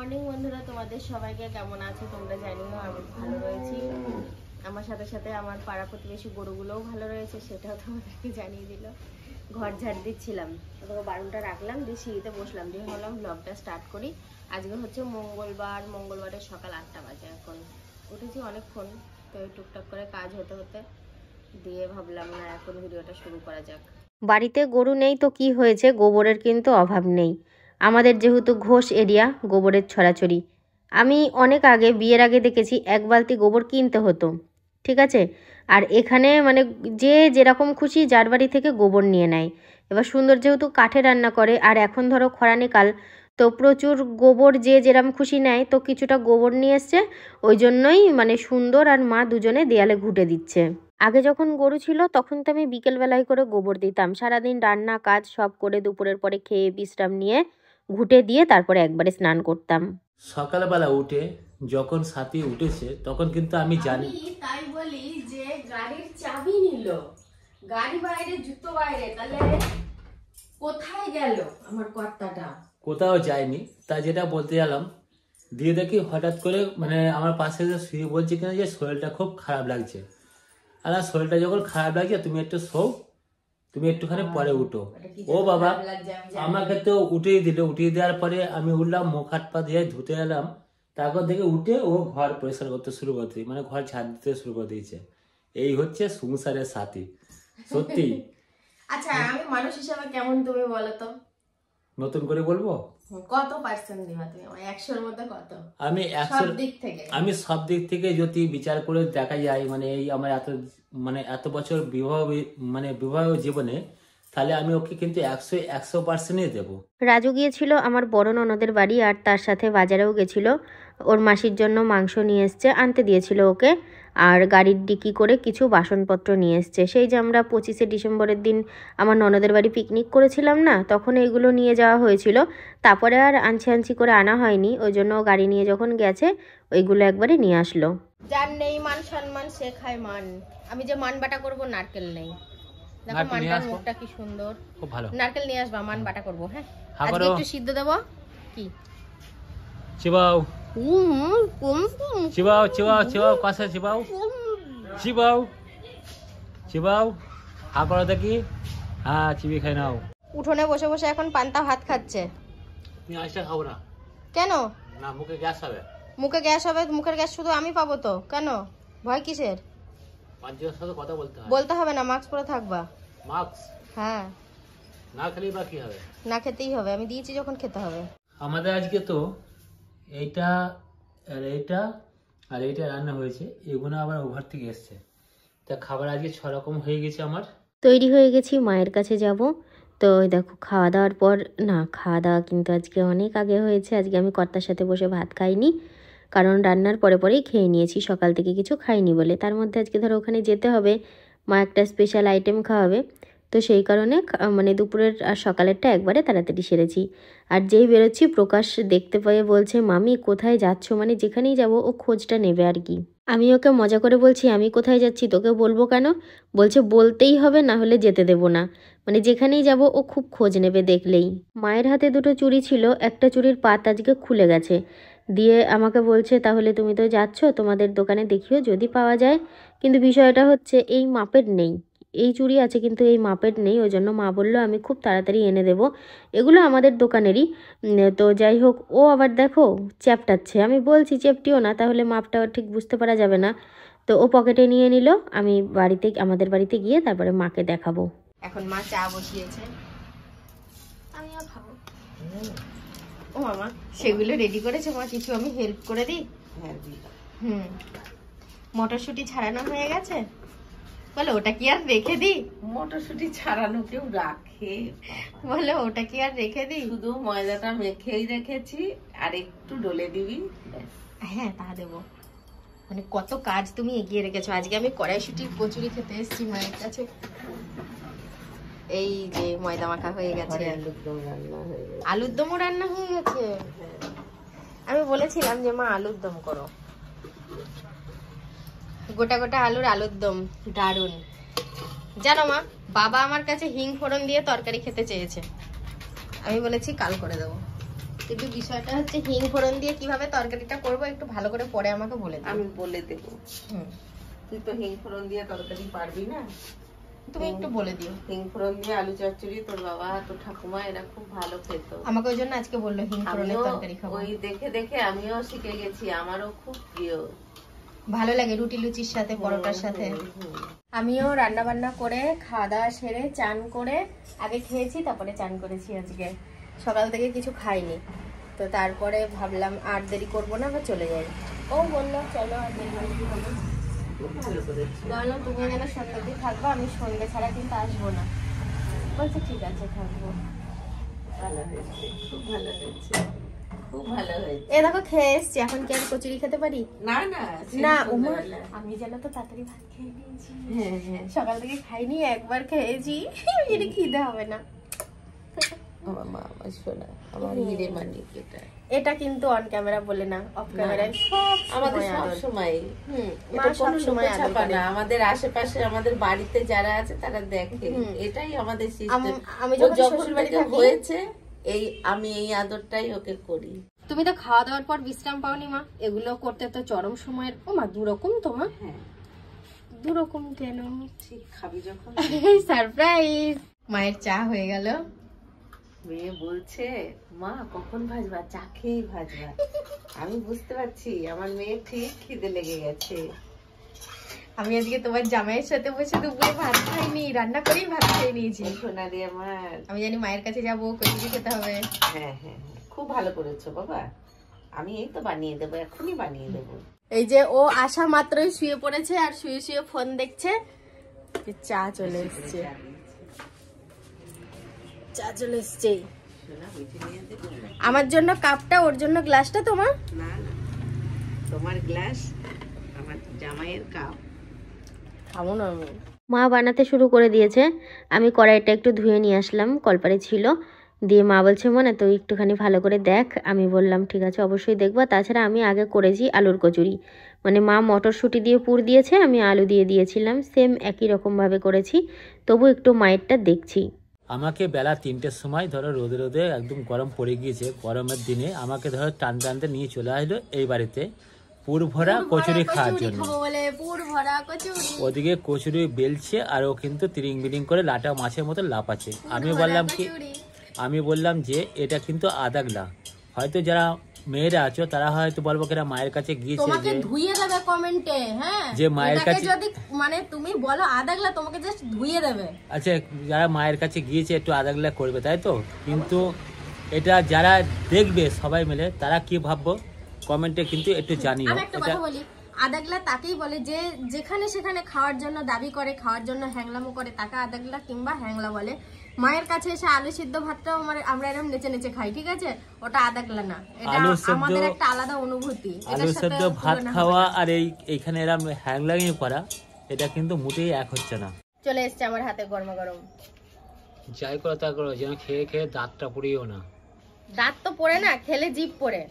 Morning বন্ধুরা, তোমাদের সবাইকে কেমন আছো তোমরা জানিও। আমি ভালো রয়েছি, আমার সাথে সাথে আমার পাড়া প্রতিবেশী গরুগুলোও ভালো রয়েছে, সেটাও তোমাদেরকে জানিয়ে দিল। ঘর ঝাড় দিচ্ছিলাম, তো বারণটা রাখলাম, দিয়ে সিঁড়িতে বসলাম, দিয়ে ভাবলাম ব্লগটা স্টার্ট করি। আজকে হচ্ছে মঙ্গলবারের সকাল 8টা বাজে। এখন উঠেছি অনেকক্ষণ, তো টুকটাক করে কাজ হতে হতে দিয়ে ভাবলাম না এখন ভিডিওটা শুরু করা যাক। বাড়িতে গরু নেই তো কি হয়েছে, গোবরের কিন্তু অভাব নেই। আমাদের যেহেতু ঘোষ এরিয়া, গোবরের ছড়াছড়ি। আমি অনেক আগে, বিয়ের আগে দেখেছি 1 বালতি গোবর কিনতে হতো, ঠিক আছে। আর এখানে মানে যে যেরকম খুশি যার বাড়ি থেকে গোবর নিয়ে নেয়। এবার সুন্দর যেহেতু কাঠে রান্না করে, আর এখন ধরো খরানি কাল, তো প্রচুর গোবর যে যেরকম খুশি নেয়, তো কিছুটা গোবর নিয়ে এসছে। ওই জন্যই মানে সুন্দর আর মা দুজনে দেয়ালে ঘুঁটে দিচ্ছে। আগে যখন গরু ছিল তখন তো আমি বিকেলবেলায় করে গোবর দিতাম, সারাদিন রান্না কাজ সব করে দুপুরের পরে খেয়ে বিশ্রাম নিয়ে ঘুঁটে দিয়ে তারপরে একবারে স্নান করতাম। সকালবেলা উঠে যখন সাথী উঠেছে তখন কিন্তু আমি জানি, তাই বলি যে গাড়ির চাবি নিল, গাড়ি বাইরে, জুতো বাইরে, তাহলে কোথায় গেল আমার কর্তাটা? কোথাও যায়নি। তা যেটা বলতে গেলাম, দিয়ে দেখি হঠাৎ করে মানে আমার পাশে যে শুয়ে বলছে কিনা যে শরীরটা খুব খারাপ লাগছে। আর শরীরটা যখন খারাপ লাগছে তুমি একটু শোও, তুমি একটুখানি পরে উঠো। ও বাবা, আমাকে তো উঠিয়ে দিল। উঠিয়ে দেওয়ার পরে আমি উঠলাম, মুখ হাত পা দিয়ে ধুতে এলাম। তারপর থেকে উঠে ও ঘর পরিষ্কার করতে শুরু করতে, মানে ঘর ঝাড় দিতে শুরু করে দিয়েছে। এই হচ্ছে সংসারের সাথী, সত্যি। আচ্ছা, আমি মানুষ হিসাবে কেমন তুমি বলো তো? নতুন করে বলবো, কত পার্সেন্ট দিবা তুমি আমার 100-র মধ্যে? কত? আমি 100 দিক থেকে, আমি সব দিক থেকে যদি বিচার করে দেখা যায়, মানে এই আমার এত বছর বিবাহ জীবনে, তাহলে আমি ওকে কিন্তু 100% দেবো। রাজু গিয়েছিল আমার বড় ননদের বাড়ি, আর তার সাথে বাজারেও গেছিল। ওর মাসির জন্য মাংস নিয়ে এসছে, আনতে দিয়েছিল ওকে। আর গাড়ির ডিকি করে কিছু বাসনপত্র নিয়ে এসছে। সেই যে আমরা 25শে ডিসেম্বরের দিন আমার ননদের বাড়ি পিকনিক করেছিলাম না, তখন এইগুলো নিয়ে যাওয়া হয়েছিল। তারপরে আর আনছি করে আনা হয়নি, ওই জন্য গাড়ি নিয়ে যখন গেছে ওইগুলো একবারে নিয়ে আসলো। যার নেই মান সম্মান সে খায় মান। আমি যে মান বাটা করবো, নারকেল নেই। দেখো মানটার মুখটা কি সুন্দর, খুব ভালো। নারকেল নিয়ে আসবা, মান বাটা করবো। হ্যাঁ, আজকে একটু সিদ্ধ দেবো। কি চিবাও চিবাও চিবাও চিবাও, কাছে চিবাও চিবাও চিবাও, হা করো দেখি। হ্যাঁ, চিবি খাই নাও। উঠোনে বসে বসে এখন পান্তা ভাত খাচ্ছে। তুমি আইসা খাও না? কেন? না, মুখে গ্যাস হবে। মুখে গ্যাস হবে? মুখের গ্যাস শুধু আমি পাবো তো, কেন? ভয় কিসের? পাঁচজনের সাথে কথা বলতে হবে না, মাস্ক পরে থাকবা। মাস্ক? হ্যাঁ, না খেলেই বা কি হবে? না খেতেই হবে, আমি দিয়েছি যখন খেতে হবে। আমাদের আজকে তো এইটা আর এইটা আর এইটা রান্না হয়েছে, এগুলো আবার ওভার থেকে এসছে। তা খাবার আজকে 6 রকম হয়ে গেছে আমার। তৈরি হয়ে গেছি, মায়ের কাছে যাব। তো দেখো খাওয়া দাওয়ার পর, না খাওয়া দাওয়া কিন্তু আজকে অনেক আগে হয়েছে। আজকে আমি কর্তার সাথে বসে ভাত খাইনি, কারণ রান্নার পরেই খেয়ে নিয়েছি, সকাল থেকে কিছু খাইনি বলে। তার মধ্যে আজকে ধরো ওখানে যেতে হবে, মা একটা স্পেশাল আইটেম খাওয়াবে, তো সেই কারণে মানে দুপুরের আর সকালেরটা একবারে তাড়াতাড়ি সেরেছি। আর যেই বেরোচ্ছি প্রকাশ দেখতে পেয়ে বলছে, মামি কোথায় যাচ্ছ? মানে যেখানেই যাব ও খোঁজটা নেবে আর কি। আমি ওকে মজা করে বলছি, আমি কোথায় যাচ্ছি তোকে বলবো কেন? বলছে বলতেই হবে, না হলে যেতে দেবো না। মানে যেখানেই যাব ও খুব খোঁজ নেবে দেখলেই। মায়ের হাতে 2টো চুড়ি ছিল, একটা চুড়ির পাত আজকে খুলে গেছে। দিয়ে আমাকে বলছে, তাহলে তুমি তো যাচ্ছ, তোমাদের দোকানে দেখিও যদি পাওয়া যায়। কিন্তু বিষয়টা হচ্ছে এই মাপের নেই। এই চুড়ি আছে কিন্তু এই মাপের নেই, ওই জন্য মা বললো আমি খুব তাড়াতাড়ি এনে দেবো। এগুলো আমাদের দোকানেরই। তো যাই হোক, ও আবার দেখো চ্যাপটাচ্ছে। আমি বলছি চেপটিও না, তাহলে মাপটা ঠিক বুঝতে পারা যাবে না। তো ও পকেটে নিয়ে নিল। আমি আমাদের বাড়িতে গিয়ে তারপরে মাকে দেখাবো। এখন মা চা বসিয়েছে, আমিও খাবো। ও মামা সেগুলো রেডি করেছে মা, কিছু আমি হেল্প করে দিই? মটরশুঁটি ছাড়ানো হয়ে গেছে, বলো ওটা কি আর রেখে দিই? মটরশুঁটি ছাড়ানো কেউ রাখে? বলো ওটা কি আর রেখে দিই? শুধু ময়দাটা মেখেই রেখেছি, আর একটু ডলে দিবি। হ্যাঁ, তা দেবো। মানে কত কাজ তুমি এগিয়ে রেখেছো। আজকে আমি কড়াইশুঁটির কচুরি খেতে এসেছি মায়ের কাছে। এই যে ময়দা মাখা হয়ে গেছে, আলুর দমও রান্না হয়ে গেছে। আমি বলেছিলাম যে মা আলুর দম করো, গোটা গোটা আলুর দম দারুন। জানো মা, বাবা আমার কাছে হিং ফোড়ন দিয়ে তরকারি খেতে চেয়েছে, আমি বলেছি কাল করে দেবো। কিন্তু বিষয়টা হচ্ছে হিং ফোড়ন দিয়ে কিভাবে তরকারিটা করব একটু ভালো করে পরে আমাকে বলে দিও। আমি বলে দেবো। হুম, তুই তো হিং ফোড়ন দিয়ে তরকারি পারবি না। তুমি একটু বলে দিও। হিং ফোড়ন দিয়ে আলু চচ্চড়ি তোর বাবা তোর ঠাকুমা এরা খুব ভালো খেত। আমাকে ওই জন্য আজকে বললো হিং ফোড়নের আমিও তরকারি খাবো। ওই দেখে দেখে আমিও শিখে গেছি, আমারও খুব প্রিয়। ভালো লাগে রুটি লুচির সাথে, পরোটার সাথে। হুম। আমিও রান্না বান্না করে খাওয়া দাওয়া সেরে চান করে আগে খেয়েছি, তারপরে চান করেছি। আজকে সকাল থেকে কিছু খাইনি, তো তারপরে ভাবলাম আর দেরি করবো না, বা চলে যাই। ও বললো চলো আর দেরি করবো। খুব ভালো করেছো। বললাম তুমি এখানে সন্ধ্যা দিয়ে থাকবো, আমি সন্ধ্যে ছাড়া কিন্তু আসবো না। বলছে ঠিক আছে থাকবো। ভালো হয়েছে, খুব ভালো হয়েছে, খুব ভালো হয়েছে। এ দেখো খেয়ে এসছি, এখন কি আর কচুরি খেতে পারি? না না না উমা, আমি যেন তো তাড়াতাড়ি ভাত খেয়ে নিয়েছি। হ্যাঁ হ্যাঁ। সকাল থেকে খাইনি, একবার খেয়েছি, এটা খিদে হবে না। আমার মা আমার সোনা, আমার হিরে মানিক। এটা কিন্তু অন ক্যামেরা বলে না, অফ ক্যামেরায় সব আমাদের সময় সব আদর। সময় মা এটা সব কোনো সময় আদর লুকোছাপা করে। না, আমাদের আশেপাশে আমাদের বাড়িতে যারা আছে তারা দেখে। এটাই আমাদের সিস্টেম। আমি ও যখন যখন শ্বশুর বাড়ি থেকে থাকি, হয়েছে আমি এই আদরটাই ওকে করি। তুমি তো খাওয়া দাওয়ার পর বিশ্রাম পাওনি মা, এগুলো করতে তো চরম সময়ের। ও মা দুরকম তো মা, হ্যাঁ দুরকম কেন? ঠিক খাবি যখন। সারপ্রাইজ। মায়ের চা হয়ে গেল। মেয়ে বলছে মা কখন ভাজবা, চা খেয়েই ভাজবা। আমি বুঝতে পারছি আমার মেয়ে ঠিক খিদে লেগে গেছে। আমি আজকে তোমার জামাইয়ের সাথে বসে দুপুরে ভাত খাইনি, রান্না করেই ভাত খেয়ে নিয়েছি। সোনা রে আমার। আমি জানি মায়ের কাছে যাবো, কচুরি খেতে হবে। হ্যাঁ হ্যাঁ হ্যাঁ, খুব ভালো করেছো বাবা। আমি এই তো বানিয়ে দেবো, এখনই বানিয়ে দেবো। এই যে ও আসা মাত্রই শুয়ে পড়েছে, আর শুয়ে শুয়ে ফোন দেখছে। চা চলে এসছে, চা চলে এসছে। সোনা বুঝে নিয়ে দেবো না? আমার জন্য কাপটা, ওর জন্য গ্লাসটা। তোমার না না, তোমার গ্লাস আমার জামাইয়ের কাপ। খাবো না আমি। মা বানাতে শুরু করে দিয়েছে। আমি কড়াইটা একটু ধুয়ে নিয়ে আসলাম, কলপারে ছিল। দিয়ে মা বলছে মনে তুই একটুখানি ভালো করে দেখ। আমি বললাম ঠিক আছে অবশ্যই দেখবো। তাছাড়া আমি আগে করেছি আলুর কচুরি, মানে মা মটরশুঁটি দিয়ে পুর দিয়েছে, আমি আলু দিয়ে দিয়েছিলাম, সেম একই রকমভাবে করেছি। তবু একটু মায়েরটা দেখছি। আমাকে বেলা 3টের সময় ধরো রোদে রোদে একদম গরম পড়ে গিয়েছে, গরমের দিনে আমাকে ধরো টানতে টানতে নিয়ে চলে আসলো এই বাড়িতে পুর ভরা কচুরি খাওয়ার জন্য। খাবো বলে পুর ভরা কচুরি। ওদিকে কচুরি বেলছে আর ও কিন্তু তিরিং বিরিং করে লাটা মাছের মতো লাপাচ্ছে। আমি বললাম যে এটা কিন্তু আদাগলা, হয়তো যারা মেয়েরা আছো তারা হয়তো বলবো কিনা মায়ের কাছে গিয়েছে তোমাকে যে ধুইয়ে দেবে কমেন্টে। হ্যাঁ, যে মায়ের এটাকে কাছে যদি মানে তুমি বলো আদাগলা, তোমাকে জাস্ট ধুইয়ে দেবে। আচ্ছা যারা মায়ের কাছে গিয়েছে একটু আদাগলা করবে, তাই তো? কিন্তু এটা যারা দেখবে সবাই মিলে তারা কি ভাববো কমেন্টে কিন্তু একটু জানিও। আমি একটা কথা বলি, আদাগলা তাকেই বলে যে যেখানে সেখানে খাওয়ার জন্য দাবি করে, খাওয়ার জন্য হ্যাংলামো করে, তাকে আদাগলা কিংবা হ্যাংলা বলে। মায়ের কাছে এসে আলু সিদ্ধ ভাতটাও আমরা এরকম নেচে নেচে খাই, ঠিক আছে? ওটা আদাগলা না, এটা আমাদের একটা আলাদা অনুভূতি। আলু সেদ্ধ ভাত খাওয়া আর এইখানে এরা হ্যাংলামি করা, এটা কিন্তু মোটেই এক হচ্ছে না। চলে এসছে আমার হাতে গরমা গরম। যাই করো তা করো, যেন খেয়ে খেয়ে দাঁতটা পুড়িও না। দাঁত তো পড়ে না, খেলে জিভ পড়ে।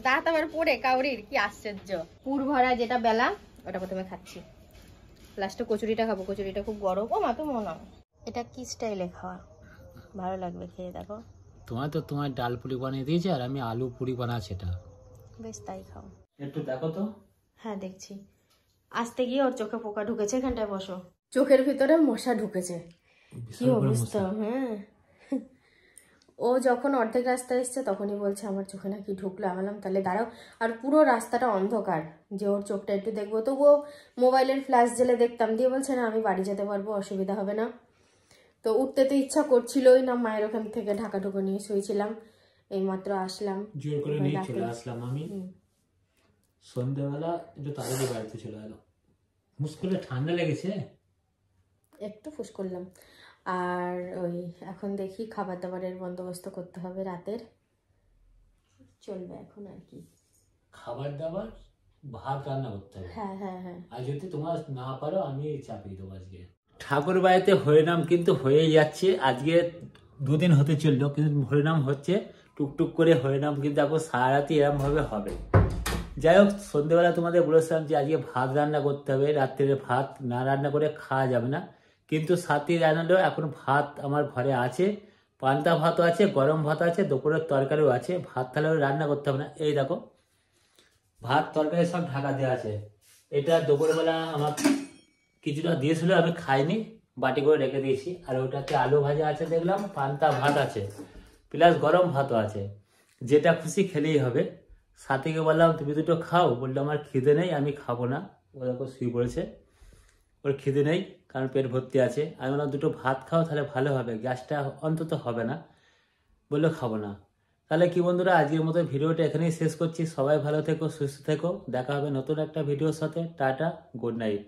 দাঁত আবার পড়ে কাউরির, কি আশ্চর্য। পুর ভরা যেটা বেলা, ওটা প্রথমে খাচ্ছি। লাস্টে কচুরিটা খাবো, কচুরিটা খুব গরম। ও মা তুমি নাও। এটা কি স্টাইলে খাওয়া, ভালো লাগবে খেয়ে দেখো। তোমার ডাল পুরি বানিয়ে দিয়েছে আর আমি আলু পুরি বানাচ্ছি, এটা বেশ তাই খাও। একটু দেখো তো। হ্যাঁ দেখছি। আসতে গিয়ে ওর চোখে পোকা ঢুকেছে, এখানটায় বসো। চোখের ভিতরে মশা ঢুকেছে, কি অবস্থা। হ্যাঁ, ও যখন অর্ধেক রাস্তায় এসছে তখনই বলছে আমার চোখে নাকি ঢুকলো। আমি বললাম তাহলে দাঁড়াও। আর পুরো রাস্তাটা অন্ধকার, যে ওর চোখটা একটু দেখবো, তবুও মোবাইলের ফ্ল্যাশ জেলে দেখতাম। দিয়ে বলছে না আমি বাড়ি যেতে পারবো, অসুবিধা হবে না। তো উঠতে তো ইচ্ছা করছিলই না, মায়ের ওখান থেকে ঢাকা ঢুকো নিয়ে শুয়েছিলাম। এই মাত্র আসলাম, জোর করে নিয়ে চলে আসলাম আমি। সন্ধ্যেবেলা একটু তাড়াতাড়ি বাড়িতে চলে এলাম, মুশকিলে ঠান্ডা লেগেছে, একটু ফুস করলাম। আর ওই এখন দেখি খাবার দাবারের বন্দোবস্ত করতে হবে রাতের, চলবে এখন আর কি। খাবার দাবার ভাত রান্না করতে হবে। হ্যাঁ হ্যাঁ হ্যাঁ। আর যদি তোমার না পারো আমি চাপিয়ে দেবো আজকে। ঠাকুর বাড়িতে হরিনাম কিন্তু হয়েই যাচ্ছে, আজকে 2 দিন হতে চললো, কিন্তু হরিনাম হচ্ছে টুকটুক করে। হরিনাম কিন্তু এখন সারা রাতি এরম ভাবে হবে। যাই হোক, সন্ধ্যেবেলা তোমাদের বলেছিলাম যে আজকে ভাত রান্না করতে হবে, রাত্রে ভাত না রান্না করে খাওয়া যাবে না। কিন্তু সাথে জানালেও এখন ভাত আমার ঘরে আছে, পান্তা ভাতও আছে, গরম ভাত আছে, দুপুরের তরকারিও আছে। ভাত তাহলে রান্না করতে হবে না। এই দেখো ভাত তরকারি সব ঢাকা দেওয়া আছে। এটা দুপুরবেলা আমার কিছুটা দিয়েছিল, আমি খাইনি, বাটি করে রেখে দিয়েছি। আর ওটাতে আলু ভাজা আছে দেখলাম, পান্তা ভাত আছে, প্লাস গরম ভাতও আছে। যেটা খুশি খেলেই হবে। সাথীকে বললাম তুমি দুটো খাও, বললো আমার খিদে নেই, আমি খাবো না। ও দেখো শুয়ে পড়েছে, ওর খিদে নেই কারণ পেট ভর্তি আছে। আমি বললাম দুটো ভাত খাও তাহলে ভালো হবে, গ্যাসটা অন্তত হবে না। বললো খাবো না। তাহলে কি বন্ধুরা, আজকের মতো ভিডিওটা এখানেই শেষ করছি। সবাই ভালো থেকো, সুস্থ থেকো, দেখা হবে নতুন একটা ভিডিওর সাথে। Tata, good night.